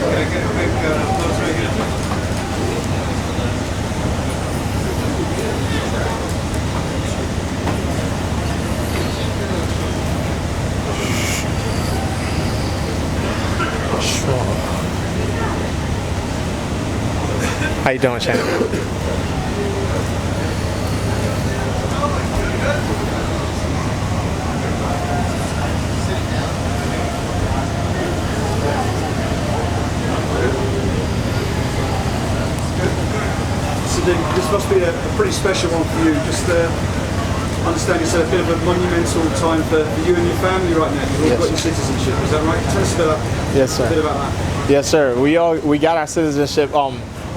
can I get a quick close right here? How you doing, champ? Sodiq, this must be a pretty special one for you. Just understand it's a bit of a monumental time for you and your family right now. You've all got your citizenship, is that right? Tell us a bit about that. Yes, sir. We got our citizenship a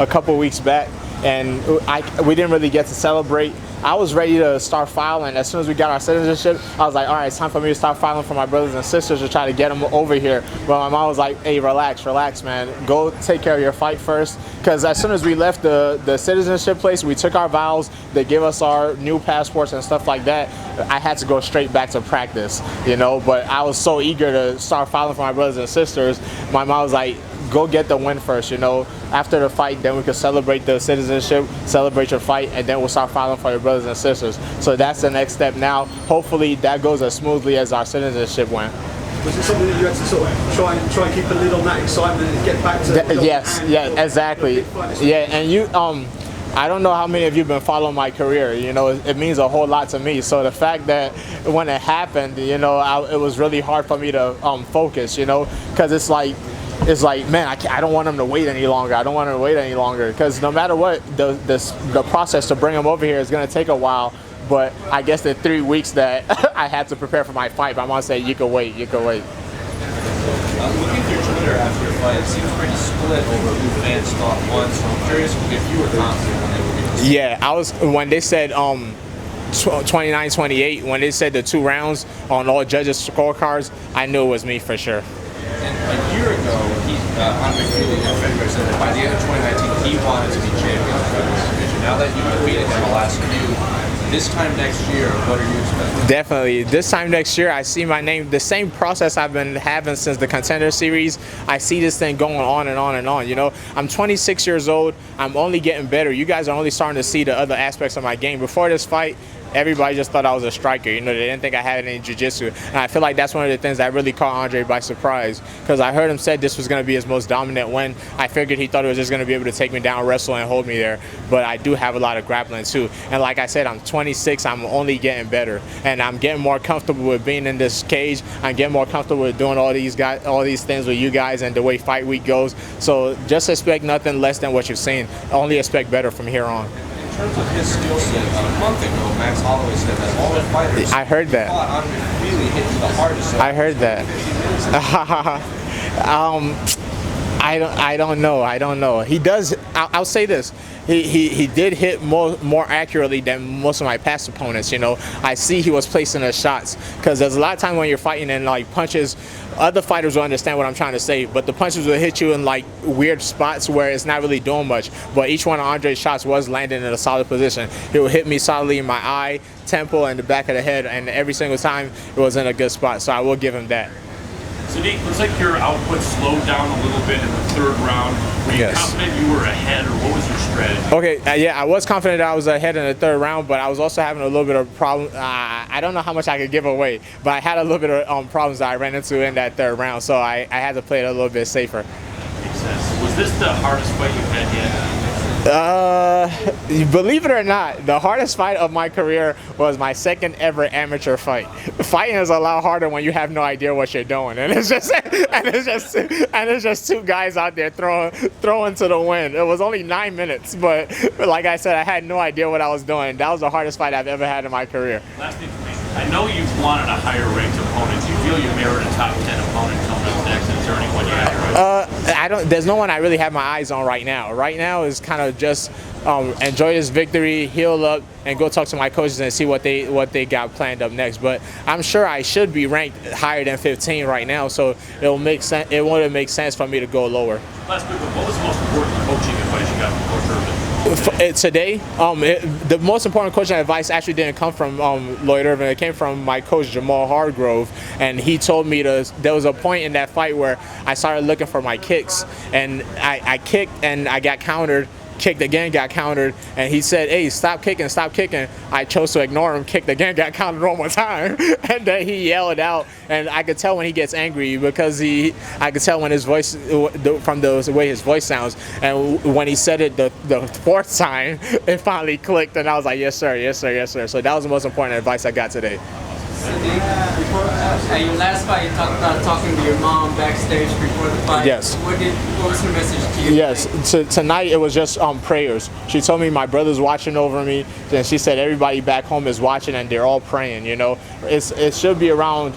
couple weeks back, and we didn't really get to celebrate. I was ready to start filing. As soon as we got our citizenship, I was like, all right, it's time for me to start filing for my brothers and sisters to try to get them over here. But my mom was like, hey, relax, man. Go take care of your fight first. Because as soon as we left the citizenship place, we took our vows. They gave us our new passports and stuff like that. I had to go straight back to practice, you know. But I was so eager to start filing for my brothers and sisters. My mom was like, go get the win first, you know. After the fight, then we could celebrate the citizenship, celebrate your fight, and then we'll start filing for your brothers and sisters. So that's the next step now. Hopefully that goes as smoothly as our citizenship went. Was it something that you had to sort of try and keep a lid on that excitement and get back to? Yes, yeah, exactly. Yeah, and you, I don't know how many of you have been following my career. You know, it means a whole lot to me. So the fact that when it happened, you know, it was really hard for me to focus, you know, because it's like, man, I don't want them to wait any longer. I don't want them to wait any longer, because no matter what, the process to bring them over here is going to take a while. But I guess the 3 weeks that I had to prepare for my fight, my mom said, you can wait, you can wait. Looking through Twitter after your fight, it seems pretty split over who fans thought won. So I'm curious if you were confident when they were going to say. Yeah, I was, when they said 29-28, when they said the 2 rounds on all judges' scorecards, I knew it was me for sure. And a year ago, Andre February said that by the end of 2019, he wanted to be champion of the featherweight division. Now that you've defeated him the last few, this time next year, what are you expecting? Definitely. This time next year, I see my name, the same process I've been having since the Contender Series. I see this thing going on and on and on. You know, I'm 26 years old. I'm only getting better. You guys are only starting to see the other aspects of my game. Before this fight, everybody just thought I was a striker. You know, they didn't think I had any jiu-jitsu. And I feel like that's one of the things that really caught Andre by surprise, because I heard him said this was going to be his most dominant win. I figured he thought he was just going to be able to take me down, wrestle, and hold me there. But I do have a lot of grappling too. And like I said, I'm 26. I'm only getting better, and I'm getting more comfortable with being in this cage. I'm getting more comfortable with doing all these things with you guys and the way fight week goes. So just expect nothing less than what you've seen. Only expect better from here on. In terms of his skill set, a month ago, Max Holloway said that all the fighters I heard that. Andre really hit the hardest. I heard that. I don't know. He does. I'll say this. He did hit more accurately than most of my past opponents. You know, I see he was placing his shots, because there's a lot of time when you're fighting and like punches, other fighters will understand what I'm trying to say, but the punches will hit you in like weird spots where it's not really doing much. But each one of Andre's shots was landing in a solid position. He would hit me solidly in my eye, temple, and the back of the head, and every single time it was in a good spot. So I will give him that. Sodiq, looks like your output slowed down a little bit in the 3rd round. Were you confident you were ahead, or what was your strategy? Okay, yeah, I was confident I was ahead in the 3rd round, but I was also having a little bit of problem. I don't know how much I could give away, but I had a little bit of problems that I ran into in that 3rd round, so I had to play it a little bit safer. Makes sense. Was this the hardest fight you've had yet? Believe it or not, the hardest fight of my career was my 2nd ever amateur fight. Fighting is a lot harder when you have no idea what you're doing, and it's just 2 guys out there throwing to the wind. It was only 9 minutes, but like I said, I had no idea what I was doing. That was the hardest fight I've ever had in my career. Last thing for me, I know you've wanted a higher ranked opponent. Do you feel you merit a top 10 opponent coming up next? Is there anyone you have? There's no one I really have my eyes on right now. Right now is kind of just enjoy this victory, heal up, and go talk to my coaches and see what they got planned up next. But I'm sure I should be ranked higher than 15 right now, so it'll make sense. It wouldn't make sense for me to go lower. Last week, what was the most important coaching advice you got from Coach Urban? Today, the most important coaching advice actually didn't come from Lloyd Irvin. It came from my coach Jamal Hargrove, and he told me there was a point in that fight where I started looking for my kicks, and I kicked and I got countered. Kicked again, got countered, and he said, "Hey, stop kicking, stop kicking." I chose to ignore him, kicked again, got countered one more time, and then he yelled out, and I could tell when he gets angry because I could tell when his voice, from the way his voice sounds, and when he said it the fourth time, it finally clicked, and I was like, "Yes, sir, yes, sir, yes, sir." So that was the most important advice I got today. At your last fight, you talked about talking to your mom backstage before the fight. Yes. What was her message to you? Yes. Tonight it was just prayers. She told me my brother's watching over me, and she said everybody back home is watching and they're all praying. You know, it should be around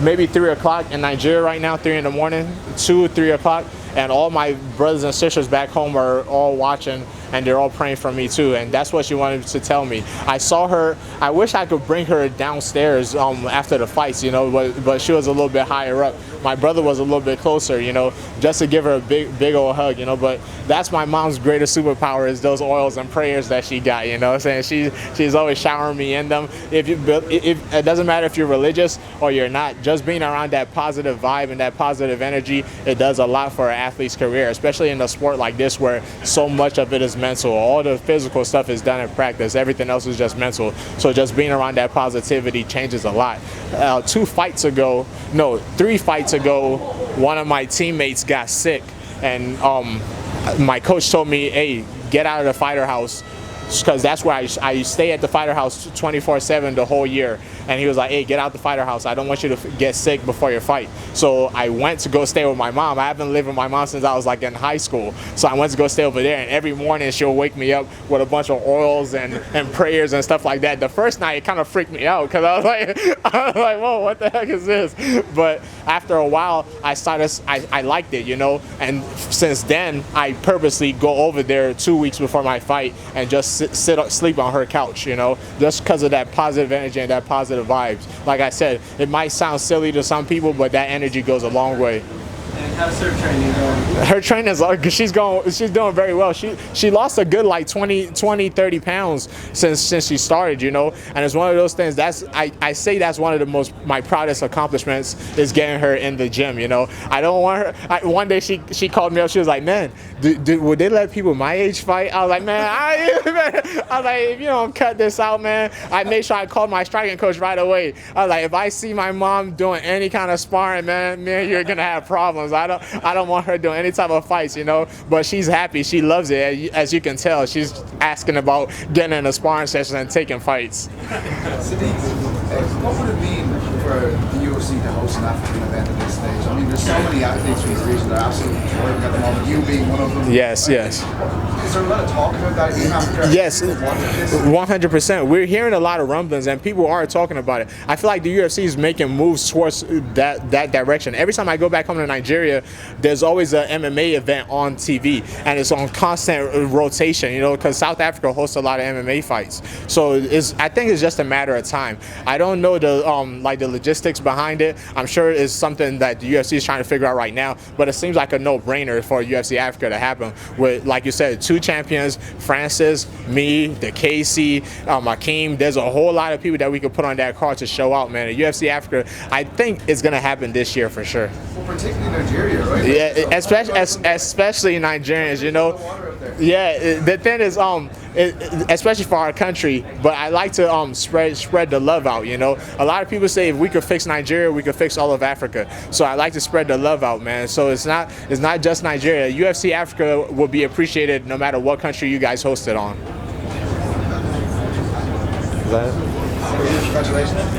maybe 3 o'clock in Nigeria right now, 3 in the morning, 2, 3 o'clock, and all my brothers and sisters back home are all watching and they're all praying for me too, and that's what she wanted to tell me. I saw her. I wish I could bring her downstairs after the fights, you know, but she was a little bit higher up. My brother was a little bit closer, you know, just to give her a big old hug, you know. But that's my mom's greatest superpower, is those oils and prayers that she got, you know what I'm saying? She's always showering me in them. If it doesn't matter if you're religious or you're not, just being around that positive vibe and that positive energy, it does a lot for an athlete's career, especially in a sport like this where so much of it is mental. All the physical stuff is done in practice. Everything else is just mental. So just being around that positivity changes a lot. 3 fights ago, one of my teammates got sick, and my coach told me, "Hey, get out of the fighter house," because that's where I stay at the fighter house 24/7 the whole year. And he was like, "Hey, get out the fighter house. I don't want you to get sick before your fight." So I went to go stay with my mom. I haven't lived with my mom since I was like in high school. So I went to go stay over there, and every morning she'll wake me up with a bunch of oils and prayers and stuff like that. The first night it kind of freaked me out because I was like, "Whoa, what the heck is this?" But after a while, I liked it, you know. And since then, I purposely go over there 2 weeks before my fight and just sleep on her couch, you know, just because of that positive energy and that positive vibes. Like I said, it might sound silly to some people, but that energy goes a long way. And how's her training going? Her training is she's doing very well. She lost a good like 30 pounds since she started, you know. And it's one of those things I say that's one of my proudest accomplishments, is getting her in the gym, you know. I don't want her. One day she called me up. She was like, "Man, would they let people my age fight?" I was like, "Man, I was like, if you don't cut this out, man." I made sure I called my striking coach right away. I was like, "If I see my mom doing any kind of sparring, man, you're gonna have problems. I don't want her doing any type of fights, you know." But she's happy. She loves it. As you can tell, she's asking about getting in a sparring session and taking fights. Sodiq, what would it mean for the UFC to host an African event at this stage? I mean, there's so many athletes from the region that are absolutely thriving at the moment, you being one of them. Yes. Is there a lot of talk about that in Africa? Yes, 100%. We're hearing a lot of rumblings, and people are talking about it. I feel like the UFC is making moves towards that direction. Every time I go back home to Nigeria, there's always an MMA event on TV, and it's on constant rotation, you know, because South Africa hosts a lot of MMA fights. So I think it's just a matter of time. I don't know the logistics behind it. I'm sure it's something that the UFC is trying to figure out right now, but it seems like a no-brainer for UFC Africa to happen with, like you said, 2 champions, Francis, me, the KC, Akeem. There's a whole lot of people that we could put on that card to show out, man. The UFC Africa, I think it's going to happen this year for sure. Well, particularly Nigeria, right? Yeah, especially Nigerians, you know. Yeah, the thing is, especially for our country, but I like to spread the love out, you know. A lot of people say if we could fix Nigeria, we could fix all of Africa. So I like to spread the love out, man. So it's not just Nigeria. UFC Africa will be appreciated no matter what country you guys host it on. Congratulations.